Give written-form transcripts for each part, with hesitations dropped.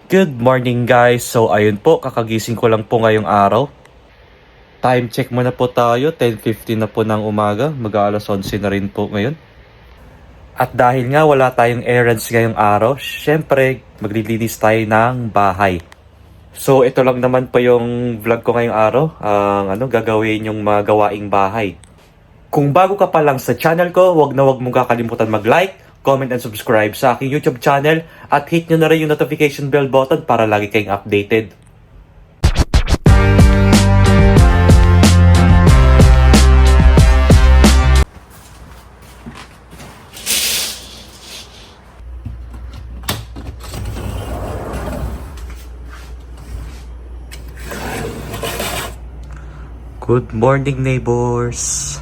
Good morning guys. So ayun po, kakagising ko lang po ngayong araw. Time check muna po tayo, 10:15 na po ng umaga. Mag-aalas 11 na rin po ngayon. At dahil nga wala tayong errands ngayong araw, syempre maglilinis tayo ng bahay. So ito lang naman po yung vlog ko ngayong araw, ang gagawin yung mga gawaing bahay. Kung bago ka pa lang sa channel ko, wag mong kakalimutan mag-like, comment and subscribe sa aking YouTube channel at hit nyo na rin yung notification bell button para lagi kayong updated. Good morning neighbors!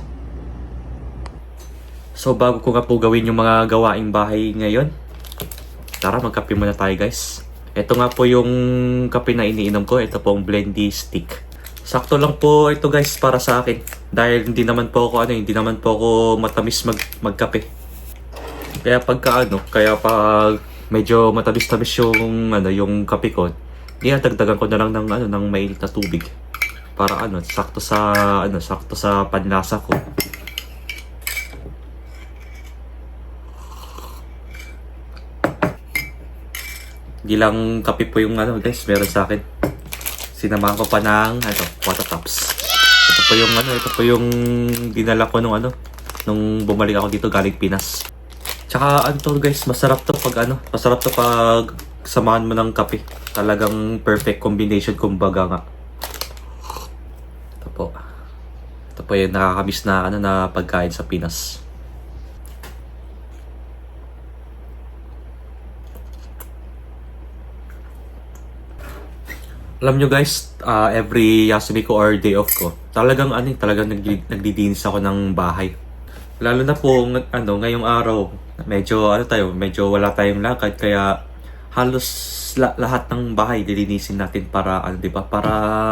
So bago ko nga po gawin yung mga gawaing bahay ngayon, tara magkape muna tayo guys. Ito nga po yung kape na iniinom ko, ito pong Blendy Stick. Sakto lang po ito guys para sa akin dahil hindi naman po ako matamis magkape. Kaya pag medyo matamis-tamis yung kape ko, dagdagan ko na lang ng mainit na tubig para sakto sa panlasa ko. Di lang kape po yung guys, meron sa akin. Sinamahan ko pa ng Quattro Tops. Ito po yung dinala ko nung bumalik ako dito galing Pinas. Tsaka guys, masarap to pag samahan mo ng kape. Talagang perfect combination kumbaga nga. Ito po yung nakakamiss na pagkain sa Pinas. Alam nyo guys, every Yasumi ko or day off ko, talagang nagdidinis ako ng bahay. Lalo na po ngayong araw, medyo wala tayong lakad kaya halos lahat ng bahay dilinisin natin para para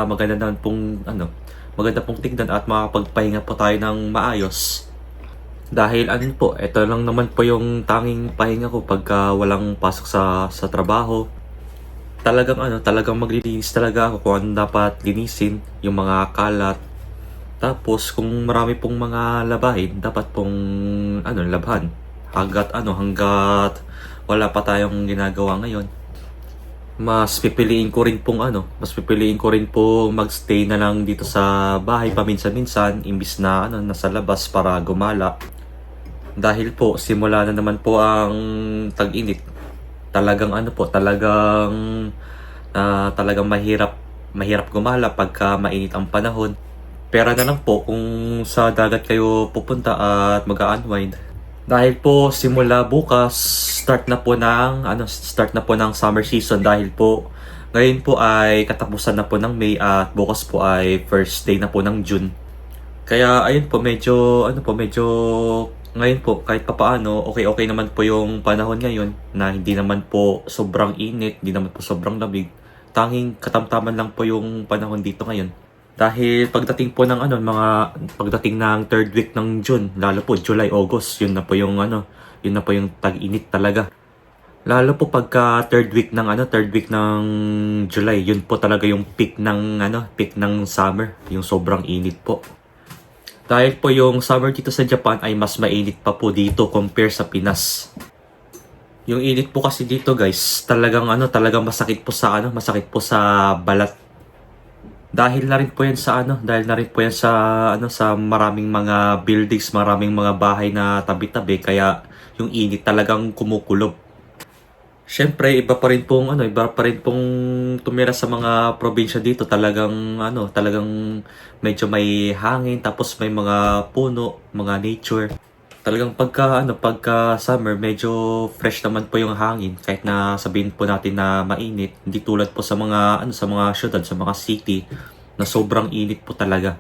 maganda pong tignan at makapagpahinga po tayo ng maayos. Dahil ito lang naman po yung tanging pahinga ko pagka walang pasok sa trabaho. Talagang maglilinis talaga ako kung ano dapat linisin, yung mga kalat. Tapos kung marami pong mga labahin, dapat pong labhan. Hanggat wala pa tayong ginagawa ngayon. Mas pipiliin ko rin pong magstay na lang dito sa bahay paminsan-minsan imbis na nasa labas para gumala. Dahil po simula na naman po ang tag-init. Talagang mahirap gumala pagka mainit ang panahon. Pera na lang po kung sa dagat kayo pupunta at mag-unwind. Dahil po simula bukas start na po ng summer season dahil po ngayon po ay katapusan na po ng May at bukas po ay first day na po ng June. Kaya ayun po medyo ngayon po kahit papaano okay naman po yung panahon ngayon na hindi naman po sobrang init, hindi naman po sobrang lamig. Tanging katamtaman lang po yung panahon dito ngayon. Dahil pagdating po ng pagdating ng third week ng June, lalo po July, August, yun na po yung tag-init talaga. Lalo po pagka third week ng July, yun po talaga yung peak ng summer, yung sobrang init po. Dahil po yung summer dito sa Japan ay mas mainit pa po dito compare sa Pinas. Yung init po kasi dito guys, talagang masakit po sa balat. Dahil na rin po yan sa sa maraming mga buildings, maraming mga bahay na tabi-tabi kaya yung init talagang kumukulob. Siyempre, iba pa rin pong tumira sa mga probinsya dito. Talagang medyo may hangin, tapos may mga puno, mga nature. Talagang pagka summer, medyo fresh naman po yung hangin kahit na sabihin po natin na mainit. Hindi tulad po sa mga syudad, sa mga city na sobrang init po talaga.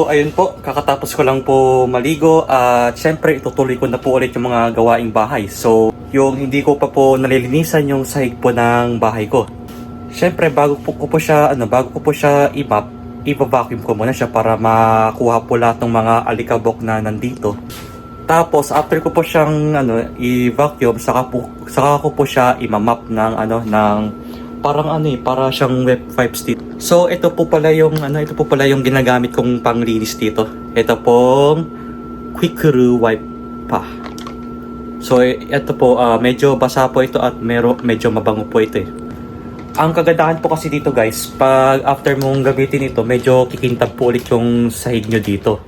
ayun po, kakatapos ko lang po maligo at syempre itutuloy ko na po ulit yung mga gawaing bahay. So, yung hindi ko pa po nalilinisan yung sahig po ng bahay ko. Syempre, bago ko po siya i-mop, i-vacuum ko muna siya para makuha po lahat ng mga alikabok na nandito. Tapos, after ko po siyang i-vacuum, saka ko po siya i-mop ng para siyang wet wipes dito. So, ito po pala yung ginagamit kong panglinis dito. Ito pong Quick-Ru wipe pa. So, ito po, medyo basa po ito at medyo mabango po ito eh. Ang kagandahan po kasi dito guys, pag after mong gamitin ito, medyo kikintab po ulit yung sahig nyo dito.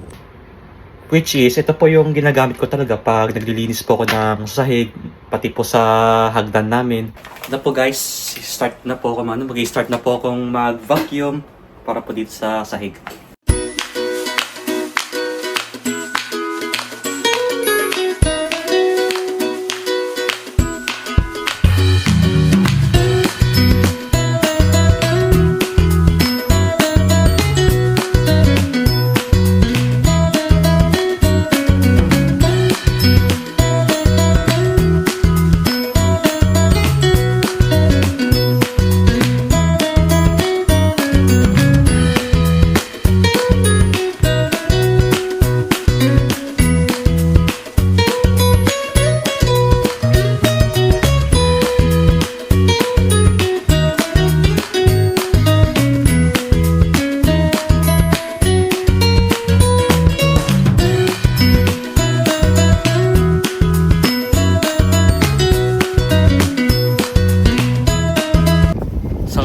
Which is, ito po yung ginagamit ko talaga pag naglilinis po ako ng sahig, pati po sa hagdan namin. Po guys, mag-start na po akong mag-vacuum para po dito sa sahig.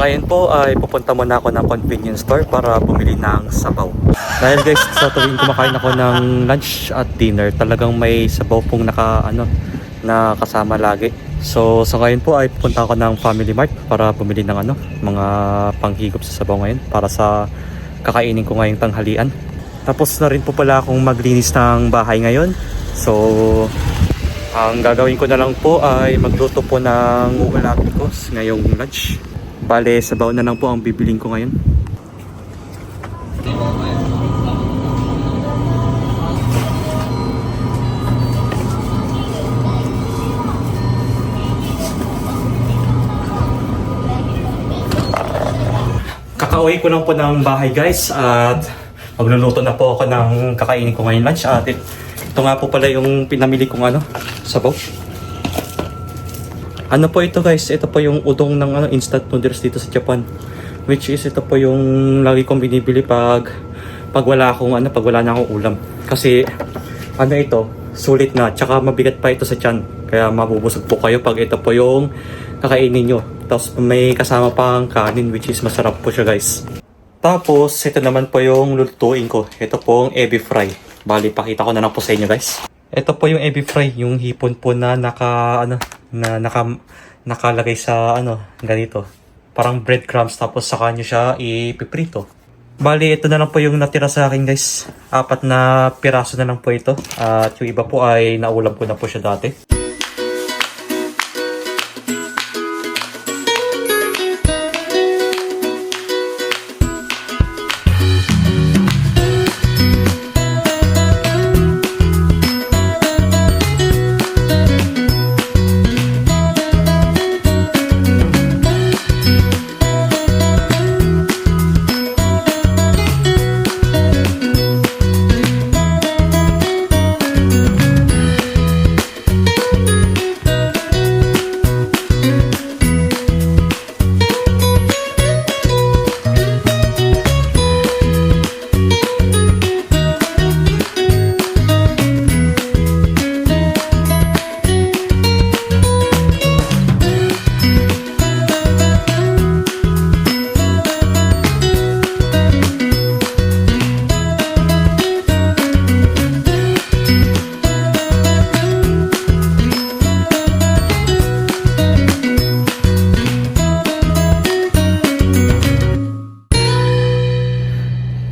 Ngayon po ay pupunta muna ako ng convenience store para bumili ng sabaw. Dahil guys, sa tuwing kumakain ako ng lunch at dinner, talagang may sabaw pong na kasama lagi. So ngayon po ay pupunta ako ng Family Mart para bumili ng mga panghigop sa sabaw ngayon para sa kakainin ko ngayong tanghalian. Tapos na rin po pala akong maglinis ng bahay ngayon. So ang gagawin ko na lang po ay magluto po ng uulamin ko ngayong lunch. Bale, sabaw na lang po ang bibiling ko ngayon. Kakauwi ko lang po ng bahay guys at magluluto na po ako ng kakainin ko ngayon lunch. At ito nga po pala yung pinamili kong sabaw. Ano po ito guys? Ito po yung udong ng instant noodles dito sa Japan. Which is ito po yung lagi kong binibili pag wala na akong ulam. Kasi ito, sulit na, tsaka mabigat pa ito sa tiyan. Kaya mabubusog po kayo pag ito po yung kakainin nyo. Tapos may kasama pang kanin which is masarap po siya guys. Tapos ito naman po yung lulutuin ko. Ito pong ebi fry. Bali, pakita ko na lang po sa inyo guys. Ito po yung ebi fry, yung hipon po na nakalagay sa ganito. Parang breadcrumbs tapos saka nyo siya ipiprito. Bali, ito na lang po yung natira sa akin guys. 4 na piraso na lang po ito. At yung iba po ay naulam ko na po siya dati.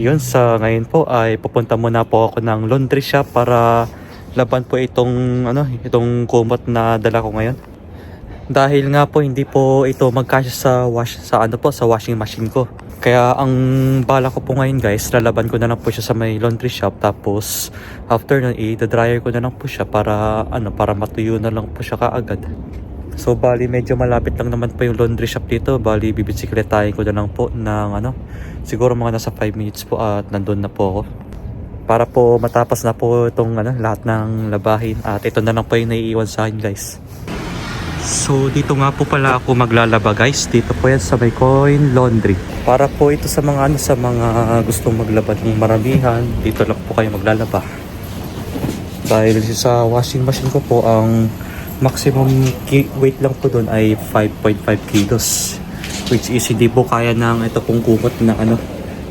Yun, sa ngayon po ay pupunta muna po ako ng laundry shop para laban po itong kumot na dala ko ngayon. Dahil nga po hindi po ito magkasya sa washing machine ko. Kaya ang bala ko po ngayon guys, lalaban ko na lang po siya sa may laundry shop, tapos after nun i-dryer ko na lang po siya para matuyo na lang po siya kaagad. So bali medyo malapit lang naman po yung laundry shop dito. Bali bibisikletahin ko na lang po ng siguro mga nasa 5 minutes po at nandun na po ako. Para po matapos na po itong lahat ng labahin, at ito na lang po yung naiiwan sa akin guys. So dito nga po pala ako maglalaba guys. Dito po yan sa may Coin Laundry. Para po ito sa mga sa mga gustong maglaba ng maramihan, dito lang po kayo maglalaba. Dahil sa washing machine ko po, ang maximum weight lang po doon ay 5.5 kilos. Which is hindi po kaya ng ito pong kumot na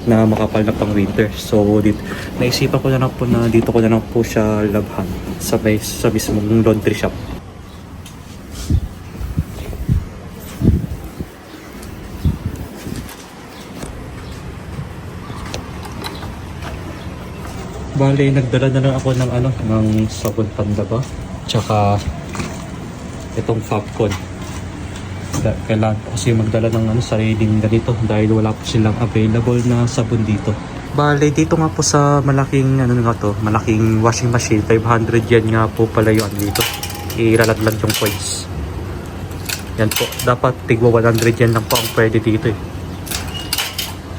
na makapal na pang winter. So dito, naisipan ko na lang po na dito ko na lang po siya labhan sa mismong laundry shop. Bale, nagdala na lang ako ng ng sabon pandaba, tsaka itong Fabcon. Kailangan po kasi magdala ng sariling ganito dahil wala po silang available na sabon dito. Bale, dito nga po sa malaking malaking washing machine, 500 yen nga po pala yun dito. Ilalaglag yung coins. Yan po, dapat tigwa 100 yen lang po ang pwede dito eh.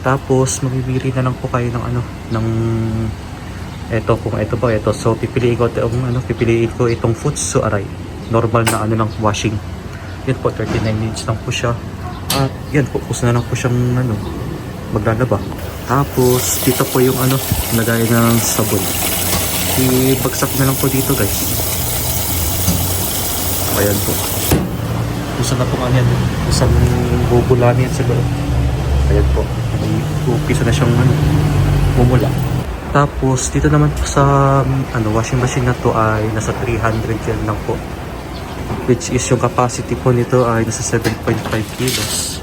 Tapos mamimili na lang po kayo ng ito po. So pipiliin ko itong Futsu Aray. Normal na ng washing. Yan po, 39 minutes lang po siya. At yan po, na lang po siyang maglalaba. Tapos dito po yung lagay ng sabon. Ibagsak na lang po dito guys. Ayan po. Gusto na po yan. Isang bubulani yan sa loob. Ayan po. Upisa na siyang bumula. Tapos dito naman po sa washing machine na to ay nasa 300 yen lang po. Which is yung capacity po nito ay nasa 7.5 kilos.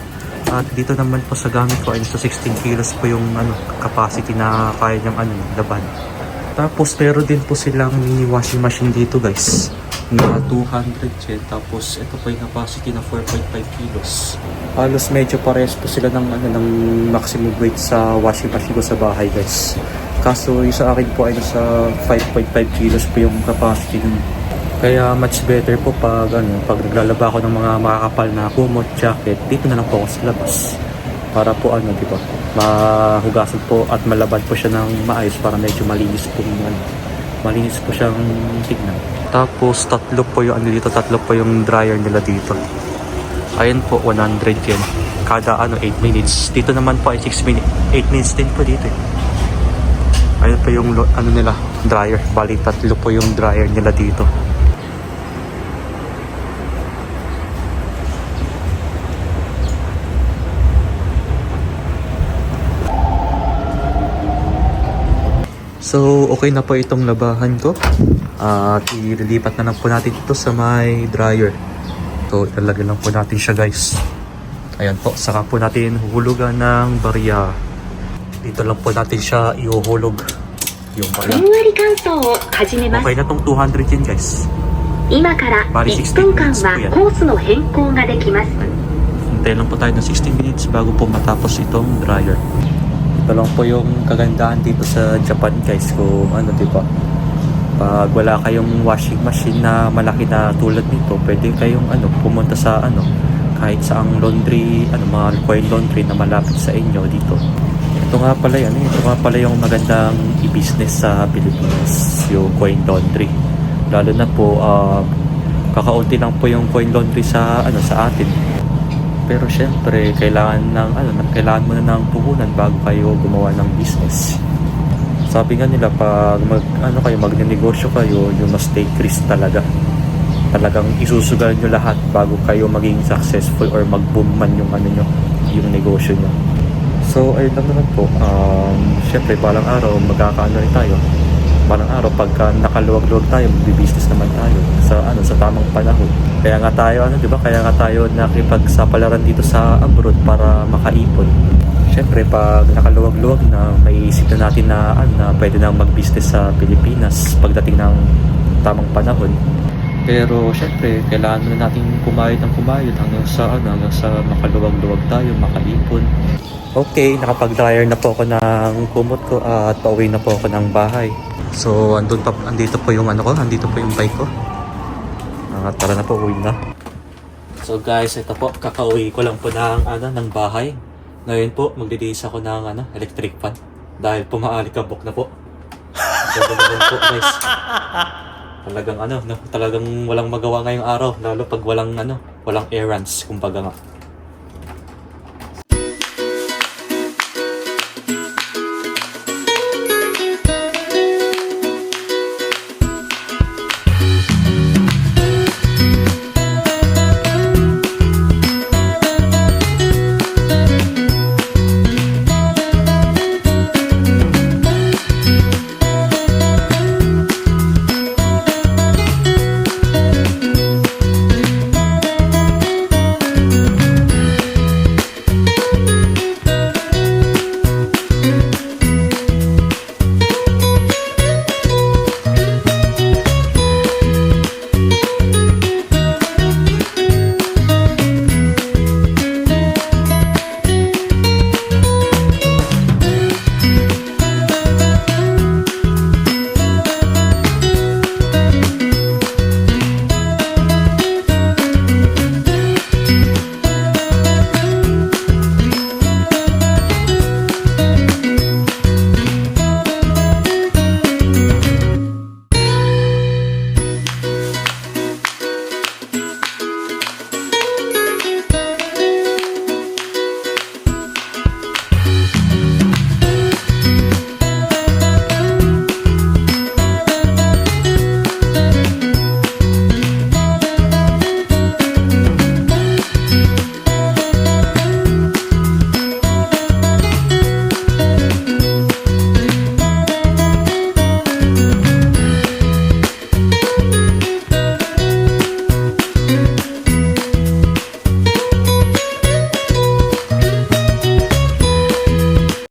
At dito naman po sa gamit ko ay nasa 16 kilos po yung capacity na kaya niyang laban. Tapos meron din po silang mini washing machine dito guys na 200 yen. Tapos ito po yung capacity na 4.5 kilos. Halos medyo parehas po sila ng maximum weight sa washing machine ko sa bahay guys. Kaso yung sa akin po ay nasa 5.5 kilos po yung capacity nun. Kaya much better po pag naglalaba ako ng mga makakapal na kumot, jacket, dito na lang po ako sa labas. Para po di ba, mahugasan po at malaban po siya ng maayos para medyo malinis po siyang tignan. Tapos tatlo po yung dryer nila dito. Ayun po, 100 yen. Kada 8 minutes. Dito naman po ay 6 minutes. 8 minutes din po dito eh. Ayun po yung nila, dryer. Bali, tatlo po yung dryer nila dito. So, okay na po itong labahan ko. At ililipat na lang po natin ito sa may dryer. So, ilalagay lang po natin siya guys. Ayan po, saka po natin huhulugan ng barya. Dito lang po natin siya ihuhulog yung barya. Okay na tong 200 yen guys. Bali 16 minutes po yan. Hintay lang po tayo ng 16 minutes bago po matapos itong dryer. Ito lang po yung kagandahan dito sa Japan guys, kung diba, pag wala kayong washing machine na malaki na tulad nito, pwede kayong pumunta sa kahit saang laundry, mga coin laundry na malapit sa inyo dito. Ito nga pala yung magandang i-business sa Pilipinas, yung coin laundry. Lalo na po kakaunti lang po yung coin laundry sa atin. Pero syempre, kailangan mo na ng puhunan bago kayo gumawa ng business. Sabi nga nila, pag magnenegosyo kayo, you must take risk talaga. Talagang isusugal nyo lahat bago kayo maging successful or mag-boom man yung yung negosyo nyo. So, ayun lang naman po. Syempre, balang araw, magkakaano rin tayo. Balang araw, pagka nakaluwag-luwag tayo, magbi-business naman tayo sa tamang panahon. Kaya nga tayo, Kaya nga tayo nakipagsapalaran dito sa abroad para makaipon. Syempre, pag nakaluwag-luwag na, maiisip na natin na pwede na mag-business sa Pilipinas pagdating ng tamang panahon. Pero syempre, kailangan na natin kumayod ng kumayod hanggang sa makaluwag-luwag tayo, makaipon. Okay, nakapag-dryer na po ako ng kumot ko at pauwi na po ako ng bahay. So, andito po yung andito po yung bike ko. Tara na po, uwi na. So guys, ito po, kakauwi ko lang po ng bahay. Ngayon po, magdidiis ako ng electric fan. Dahil po maalikabok na po. Ganda naman po guys. Talagang talagang walang magawa ngayong araw. Lalo pag walang errands, kumbaga nga.